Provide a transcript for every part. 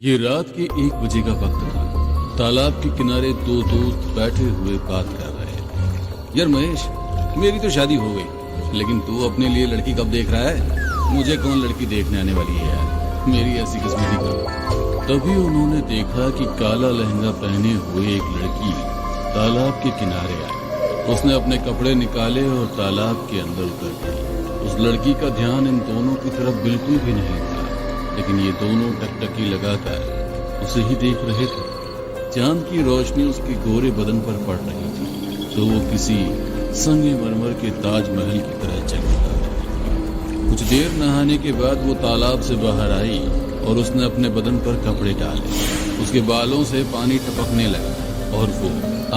ये रात के 1 बजे का वक्त था। तालाब के किनारे दो दोस्त बैठे हुए बात कर रहे थे। यार महेश, मेरी तो शादी हो गई, लेकिन तू अपने लिए लड़की कब देख रहा है? मुझे कौन लड़की देखने आने वाली है यार, मेरी ऐसी किस्मत ही कब। तभी उन्होंने देखा कि काला लहंगा पहने हुए एक लड़की तालाब के किनारे आई। उसने अपने कपड़े निकाले और तालाब के अंदर उतर गई। उस लड़की का ध्यान इन दोनों की तरफ बिल्कुल भी नहीं था, लेकिन ये दोनों टकटकी लगाकर उसे ही देख रहे थे। चांद की रोशनी उसके गोरे बदन पर पड़ रही थी, तो वो किसी संगमरमर के ताजमहल की तरह चमका रही। कुछ देर नहाने के बाद वो तालाब से बाहर आई और उसने अपने बदन पर कपड़े डाले। उसके बालों से पानी टपकने लगा और वो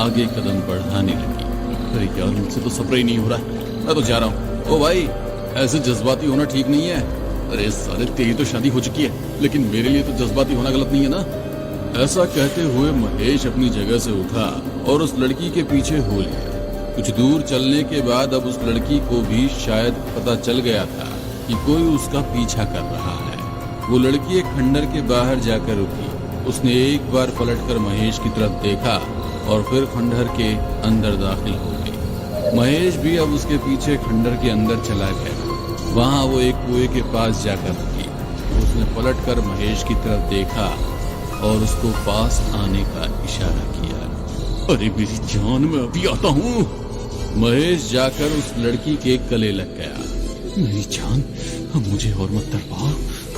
आगे कदम बढ़ाने लगी। अरे यार, मुझसे तो सब्र ही नहीं हो रहा, मैं तो जा रहा हूँ। ओ भाई, ऐसे जज्बाती होना ठीक नहीं है। अरे साले, तेरी तो शादी हो चुकी है, लेकिन मेरे लिए तो जज्बाती होना गलत नहीं है ना। ऐसा कहते हुए महेश अपनी जगह से उठा और उस लड़की के पीछे हो लिया। कुछ दूर चलने के बाद अब उस लड़की को भी शायद पता चल गया था कि कोई उसका पीछा कर रहा है। वो लड़की एक खंडर के बाहर जाकर रुकी। उसने एक बार पलटकर महेश की तरफ देखा और फिर खंडर के अंदर दाखिल हो गई। महेश भी अब उसके पीछे खंडर के अंदर चला गया। वहां वो एक कुएं के पास जाकर रुकी। उसने पलटकर महेश की तरफ देखा और उसको पास आने का इशारा किया। अरे मेरी जान, मैं अभी आता हूँ। महेश जाकर उस लड़की के गले लग गया। मेरी जान, अब मुझे और मत तड़पाओ,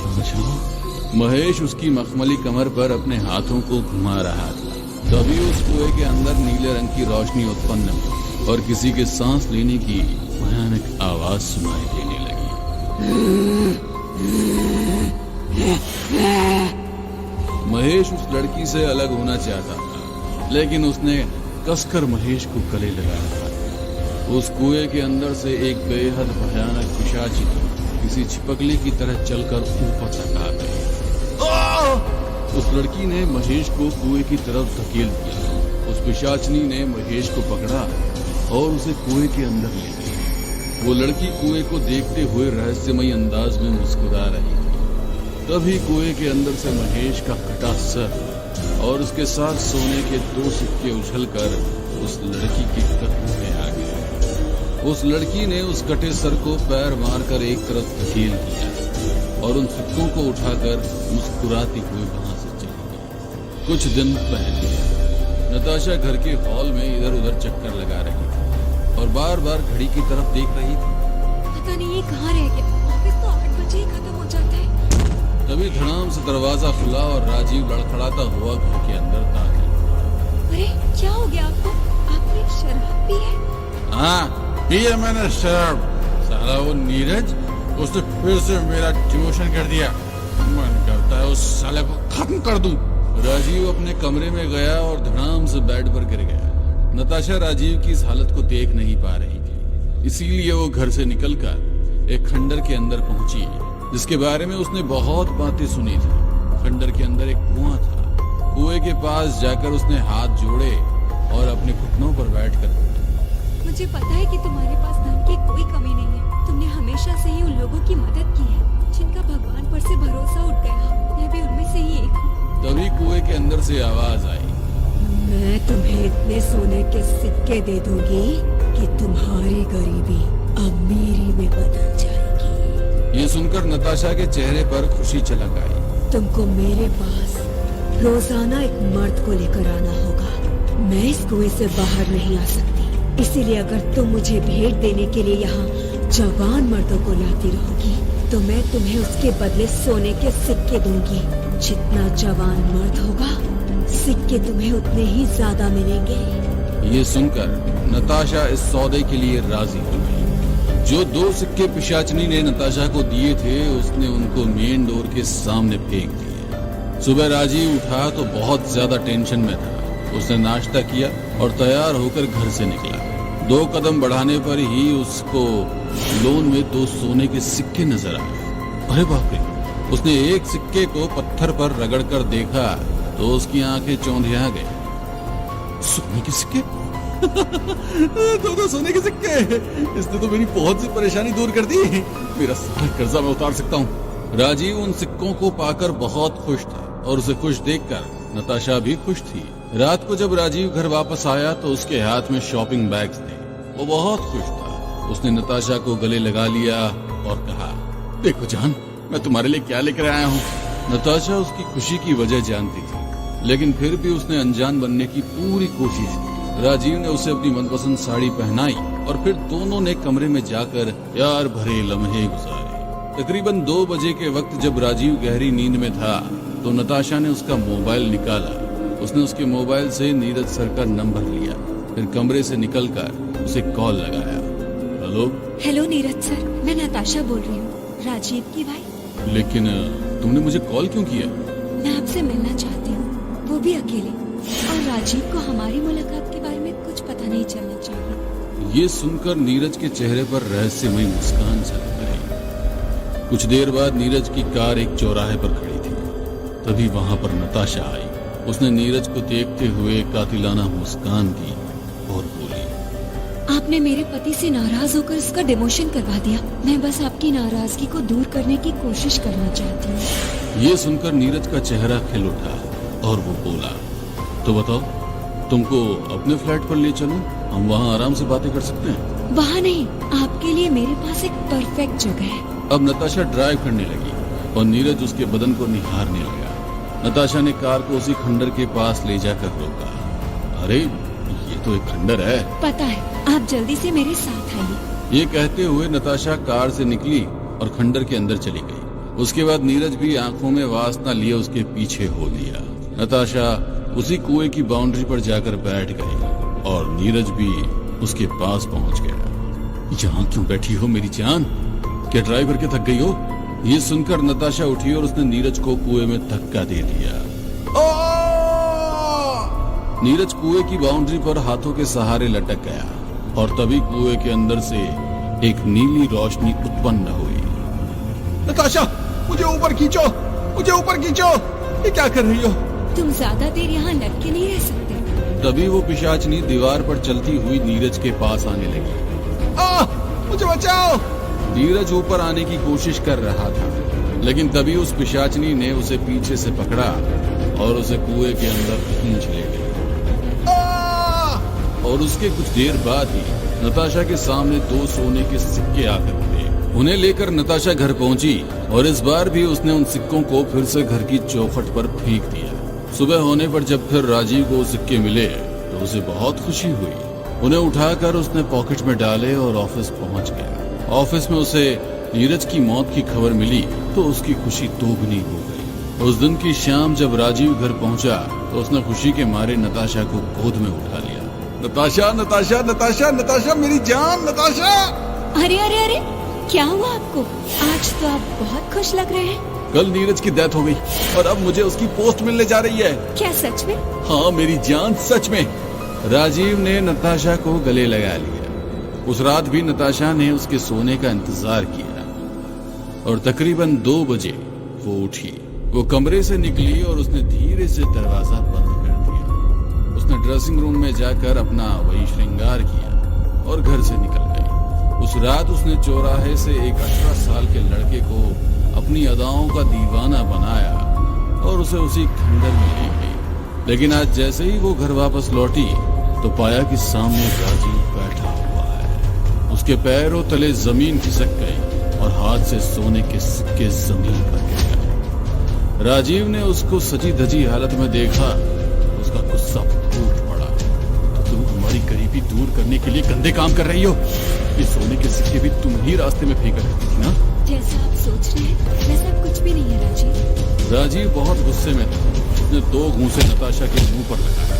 आ जाओ। महेश उसकी मखमली कमर पर अपने हाथों को घुमा रहा था। तभी उस कुएं के अंदर नीले रंग की रोशनी उत्पन्न हुई और किसी के सांस लेने की भयानक आवाज सुनाई देने लगी। महेश उस लड़की से अलग होना चाहता था, लेकिन उसने कसकर महेश को गले लगाया था। उस कुएं के अंदर से एक बेहद भयानक पिशाची किसी छिपकली की तरह चलकर ऊपर तक आ गई। उस लड़की ने महेश को कुएं की तरफ धकेल दिया। उस पिशाचनी ने महेश को पकड़ा और उसे कुएं के अंदर ले गई। वो लड़की कुएं को देखते हुए रहस्यमयी अंदाज में मुस्कुरा रही थी। तभी कुएं के अंदर से महेश का कटा सर और उसके साथ सोने के 2 सिक्के उछलकर उस लड़की के कदमों में आ गए। उस लड़की ने उस कटे सर को पैर मारकर एक तरफ धकेल दिया और उन सिक्कों को उठाकर मुस्कुराती हुई वहां से चली गई। कुछ दिन पहले नताशा घर के हॉल में इधर उधर चक्कर लगा रही थी और बार बार घड़ी की तरफ देख रही थी। पता नहीं ये कहाँ रह गया, ऑफिस तो 8 बजे ही खत्म हो जाता है। तभी धड़ाम से दरवाजा खुला और राजीव लड़खड़ाता हुआ घर के अंदर दाखिल। अरे क्या हो गया आपको? आपने शराब पी है? हाँ, पी है मैंने शराब। साला वो नीरज, उसने फिर से मेरा डिमोशन कर दिया। मन करता है उस साले को खत्म कर दूं। राजीव अपने कमरे में गया और धड़ाम से बेड पर गिर गया। नताशा राजीव की इस हालत को देख नहीं पा रही थी, इसीलिए वो घर से निकलकर एक खंडर के अंदर पहुंची, जिसके बारे में उसने बहुत बातें सुनी थी। खंडर के अंदर एक कुआं था। कुएं के पास जाकर उसने हाथ जोड़े और अपने घुटनों पर बैठकर, मुझे पता है कि तुम्हारे पास धन की कोई कमी नहीं है। तुमने हमेशा से ही उन लोगों की मदद की है जिनका भगवान पर से भरोसा उठ गया। मैं भी उनमें से ही एक हूँ। तभी कुएं के अंदर से आवाज आई, मैं तुम्हें इतने सोने के सिक्के दे दूंगी कि तुम्हारी गरीबी अमीरी में बदल जाएगी। ये सुनकर नताशा के चेहरे पर खुशी छलक आई। तुमको मेरे पास रोजाना एक मर्द को लेकर आना होगा। मैं इस कुएं से बाहर नहीं आ सकती, इसीलिए अगर तुम मुझे भेंट देने के लिए यहाँ जवान मर्दों को लाती रहोगी तो मैं तुम्हें उसके बदले सोने के सिक्के दूंगी। जितना जवान मर्द होगा, सिक्के तुम्हें उतने ही ज्यादा मिलेंगे। ये सुनकर नताशा इस सौदे के लिए राजी हो गई। जो 2 सिक्के पिशाचनी ने नताशा को दिए थे, उसने उनको मेन डोर के सामने फेंक दिए। सुबह राजीव उठा तो बहुत ज्यादा टेंशन में था। उसने नाश्ता किया और तैयार होकर घर से निकला। 2 कदम बढ़ाने पर ही उसको लोन में 2 सोने के सिक्के नजर आए। अरे बाप रे! उसने एक सिक्के को पत्थर पर रगड़कर देखा तो उसकी आंखें चौंधिया गई। सोने के सिक्के? 2 सोने के सिक्के! इसने तो मेरी बहुत सी परेशानी दूर कर दी। मेरा सारा कर्जा मैं उतार सकता हूँ। राजीव उन सिक्कों को पाकर बहुत खुश था और उसे खुश देखकर नताशा भी खुश थी। रात को जब राजीव घर वापस आया तो उसके हाथ में शॉपिंग बैग्स थे। वो बहुत खुश था। उसने नताशा को गले लगा लिया और कहा, देखो जान, मैं तुम्हारे लिए क्या लेकर आया हूँ। नताशा उसकी खुशी की वजह जानती थी, लेकिन फिर भी उसने अनजान बनने की पूरी कोशिश की। राजीव ने उसे अपनी मनपसंद साड़ी पहनाई और फिर दोनों ने कमरे में जाकर प्यार भरे लम्हे गुजारे। तकरीबन 2 बजे के वक्त जब राजीव गहरी नींद में था तो नताशा ने उसका मोबाइल निकाला। उसने उसके मोबाइल से नीरज सर का नंबर लिया, फिर कमरे से निकलकर उसे कॉल लगाया। हेलो। हेलो नीरज सर, मैं नताशा बोल रही हूँ, राजीव की भाई। लेकिन तुमने मुझे कॉल क्यों किया? मैं आपसे मिलना चाहती हूँ, वो भी अकेले, और राजीव को हमारी मुलाकात के बारे में कुछ पता नहीं चलना चाहिए। ये सुनकर नीरज के चेहरे पर रहस्यमय मुस्कान छलक रही। कुछ देर बाद नीरज की कार एक चौराहे पर खड़ी थी। तभी वहां पर नताशा आई। उसने नीरज को देखते हुए कातिलाना मुस्कान की और बोली, आपने मेरे पति से नाराज होकर इसका डिमोशन करवा दिया। मैं बस आपकी नाराजगी को दूर करने की कोशिश करना चाहती हूँ। ये सुनकर नीरज का चेहरा खिल उठा और वो बोला, तो बताओ, तुमको अपने फ्लैट पर ले चलूं? हम वहाँ आराम से बातें कर सकते हैं। वहाँ नहीं, आपके लिए मेरे पास एक परफेक्ट जगह है। अब नताशा ड्राइव करने लगी और नीरज उसके बदन को निहारने लगा। नताशा ने कार को उसी खंडर के पास ले जाकर रोका। अरे, ये तो एक खंडर है। पता है, आप जल्दी से मेरे साथ आइए। ये कहते हुए नताशा कार से निकली और खंडर के अंदर चली गई। उसके बाद नीरज भी आंखों में वासना लिए उसके पीछे हो लिया। नताशा उसी कुएं की बाउंड्री पर जाकर बैठ गई और नीरज भी उसके पास पहुंच गया। यहाँ क्यों बैठी हो मेरी जान? क्या ड्राइव करके थक गई हो? ये सुनकर नताशा उठी और उसने नीरज को कुएं में धक्का दे दिया। नीरज कुएं की बाउंड्री पर हाथों के सहारे लटक गया और तभी कुएं के अंदर से एक नीली रोशनी उत्पन्न हुई। नताशा, मुझे ऊपर खींचो, मुझे ऊपर खींचो। ये क्या कर रही हो? तुम ज्यादा देर यहाँ लटके नहीं रह सकते। तभी वो पिशाचनी दीवार पर चलती हुई नीरज के पास आने लगी। मुझे बचाओ! नीरज ऊपर आने की कोशिश कर रहा था, लेकिन तभी उस पिशाचनी ने उसे पीछे से पकड़ा और उसे कुएं के अंदर खींच ले गई। और उसके कुछ देर बाद ही नताशा के सामने 2 सोने के सिक्के आकर गिरे। उन्हें लेकर नताशा घर पहुंची और इस बार भी उसने उन सिक्कों को फिर से घर की चौखट पर फेंक दिया। सुबह होने पर जब फिर राजीव को सिक्के मिले तो उसे बहुत खुशी हुई। उन्हें उठाकर उसने पॉकेट में डाले और ऑफिस पहुंच गया। ऑफिस में उसे नीरज की मौत की खबर मिली तो उसकी खुशी दोगुनी हो गई। उस दिन की शाम जब राजीव घर पहुंचा तो उसने खुशी के मारे नताशा को गोद में उठा लिया। नताशा, नताशा, नताशा, नताशा, मेरी जान, नताशा! अरे अरे अरे, क्या हुआ आपको? आज तो आप बहुत खुश लग रहे हैं। कल नीरज की डेथ हो गई और अब मुझे उसकी पोस्ट मिलने जा रही है। क्या सच में? हाँ मेरी जान, सच में। राजीव ने नताशा को गले लगा लिया। उस रात भी नताशा ने उसके सोने का इंतजार किया और तकरीबन 2 बजे वो उठी। वो कमरे से निकली और उसने धीरे से दरवाजा बंद कर दिया। उसने ड्रेसिंग रूम में जाकर अपना वही श्रृंगार किया और घर से निकल गई। उस रात उसने चौराहे से एक 18 साल के लड़के को अपनी अदाओं का दीवाना बनाया और उसे उसी खंडर में ले गई। लेकिन आज जैसे ही वो घर वापस लौटी तो पाया कि सामने राजीव बैठा हुआ है। उसके पैरों तले जमीन खिसक गई और हाथ से सोने के सिक्के जमीन पर गिर गए। राजीव ने उसको सजी धजी हालत में देखा। उसका गुस्सा फूट पड़ा। तो तुम हमारी गरीबी दूर करने के लिए गंदे काम कर रही हो। ये सोने के सिक्के भी तुम ही रास्ते में फेंक रही थी ना? जैसा आप सोच रहे हैं वैसा कुछ भी नहीं है राजीव। राजीव बहुत गुस्से में था। उसने 2 घूंसे नताशा के मुंह पर लगाया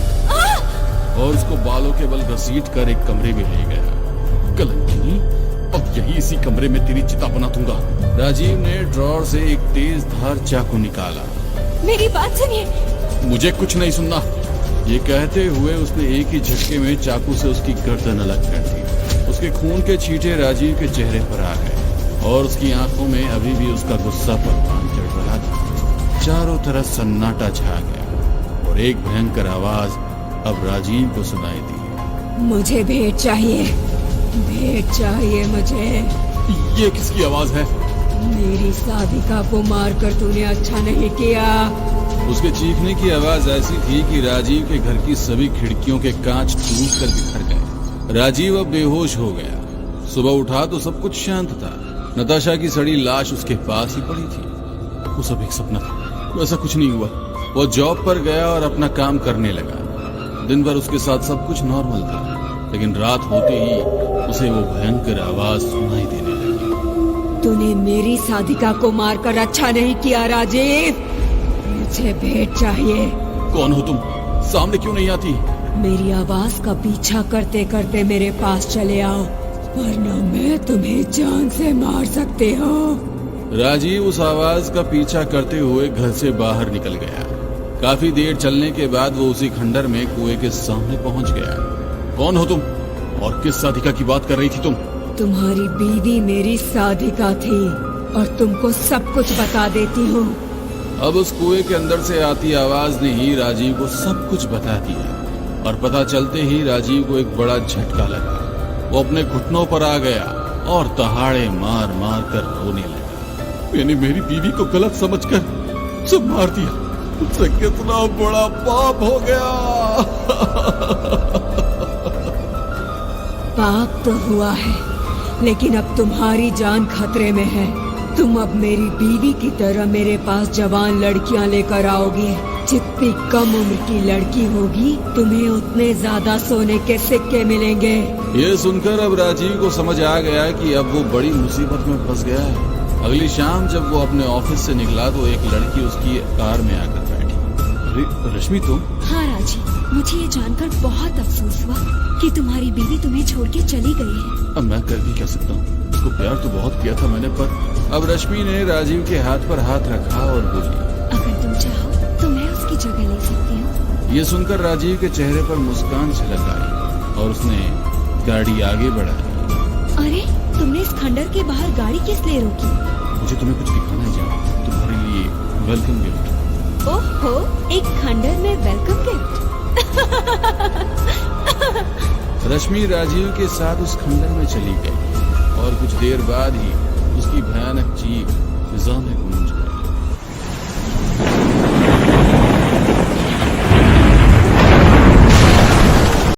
और उसको बालों के बल घसीट कर एक कमरे में ले गया। कलंकिनी, अब यही इसी कमरे में तेरी चिता बना दूंगा। राजीव ने ड्रॉर से एक तेज धार चाकू निकाला। मेरी बात सुनिए। मुझे कुछ नहीं सुनना। ये कहते हुए उसने एक ही झटके में चाकू से उसकी गर्दन अलग कर दी। उसके खून के छींटे राजीव के चेहरे पर आ गए और उसकी आंखों में अभी भी उसका गुस्सा परवान चढ़ रहा था। चारों तरफ सन्नाटा छा गया और एक भयंकर आवाज अब राजीव को सुनाई दी। मुझे भेंट चाहिए, भेंट चाहिए मुझे। ये किसकी आवाज है? मेरी साधिका को मारकर तूने अच्छा नहीं किया। उसके चीखने की आवाज ऐसी थी कि राजीव के घर की सभी खिड़कियों के कांच टूट कर बिखर गए। राजीव अब बेहोश हो गया। सुबह उठा तो सब कुछ शांत था। नताशा की सड़ी लाश उसके पास ही पड़ी थी। वो सब एक सपना था, वैसा कुछ नहीं हुआ। वो जॉब पर गया और अपना काम करने लगा। दिन भर उसके साथ सब कुछ नॉर्मल था, लेकिन रात होते ही उसे वो भयंकर आवाज सुनाई देने लगी। तूने मेरी साधिका को मारकर अच्छा नहीं किया राजीव। मुझे भेंट चाहिए। कौन हो तुम? सामने क्यों नहीं आती? मेरी आवाज का पीछा करते करते मेरे पास चले आओ, वरना मैं तुम्हें जान से मार सकते हो। राजीव उस आवाज का पीछा करते हुए घर से बाहर निकल गया। काफी देर चलने के बाद वो उसी खंडर में कुएं के सामने पहुंच गया। कौन हो तुम और किस साधिका की बात कर रही थी तुम? तुम्हारी बीवी मेरी साधिका थी और तुमको सब कुछ बता देती हूँ। अब उस कुएं के अंदर से आती आवाज ने ही राजीव को सब कुछ बता दिया और पता चलते ही राजीव को एक बड़ा झटका लगा। वो अपने घुटनों पर आ गया और दहाड़े मार मार कर रोने लगा। मैंने मेरी बीवी को गलत समझकर सब मार दिया। मुझसे कितना बड़ा पाप हो गया। पाप तो हुआ है, लेकिन अब तुम्हारी जान खतरे में है। तुम अब मेरी बीवी की तरह मेरे पास जवान लड़कियां लेकर आओगे। जितनी कम उम्र की लड़की होगी, तुम्हें उतने ज्यादा सोने के सिक्के मिलेंगे। ये सुनकर अब राजीव को समझ आ गया कि अब वो बड़ी मुसीबत में फंस गया है। अगली शाम जब वो अपने ऑफिस से निकला तो एक लड़की उसकी कार में आकर बैठी। रश्मि तुम? हाँ राजीव, मुझे ये जानकर बहुत अफसोस हुआ कि तुम्हारी बीवी तुम्हें छोड़ के चली गई है। अब मैं कर भी क्या सकता हूँ? उसको प्यार तो बहुत किया था मैंने, पर अब रश्मि ने राजीव के हाथ पर हाथ रखा और बोली, अगर तुम चाहो तो मैं उसकी जगह ले सकती हूँ। ये सुनकर राजीव के चेहरे पर मुस्कान छलक आई और उसने गाड़ी आगे बढ़ाई। अरे तुमने इस खंडर के बाहर गाड़ी किस लिए रोकी? मुझे तुम्हें कुछ दिखाना है जान, तुम्हारे लिए वेलकम गिफ्ट। ओहो, एक खंडर में वेलकम गिफ्ट। रश्मि राजीव के साथ उस खंडर में चली गई और कुछ देर बाद ही उसकी भयानक